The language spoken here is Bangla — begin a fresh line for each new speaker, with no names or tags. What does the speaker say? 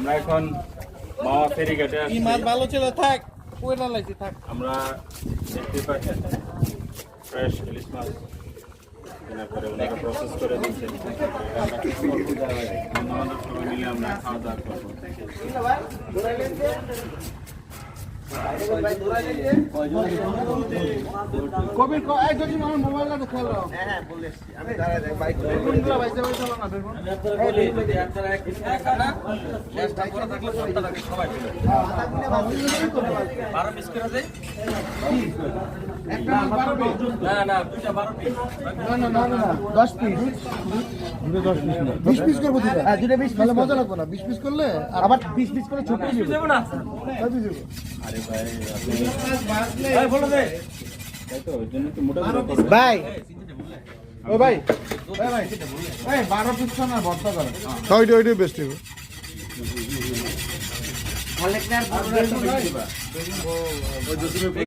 আমরা এখন মাওয়া ফেরিঘাটে
কি
আছি।
মাছ ভালো ছিল থাক কইরা লাইছি থাক
আমরা দেখতে পাচ্ছেন ফ্রেশ ইলিশ মাছ কেনার পরে ওনারা প্রসেস করে দিচ্ছেন। আমরা কিছু করবো, আমাদের সবাই মিলে আমরা খাওয়া দাওয়া করবো।
কবির এই যদি আমার মোবাইলটা দেখে নাও। হ্যাঁ বলেছি আমি দাঁড়ায় দেখ বাইক কোনগুলো বাইতে বাইতে চলো না বেগুন পিস করবো হ্যাঁ 2 পিস তাহলে মজা লাগবে না 20 পিস করলে আবার 20 পিস করে ছোট পিস দেবো না
আরে ভাই আপনি
বলো দে
তাই তো ওই জন্য তো মোটা করে করবেন।
ভাই ও ভাই ভাই এই 12 পিস না ভর্তা করে
ওইটাই বেস্ট হবে।
কালেক্টর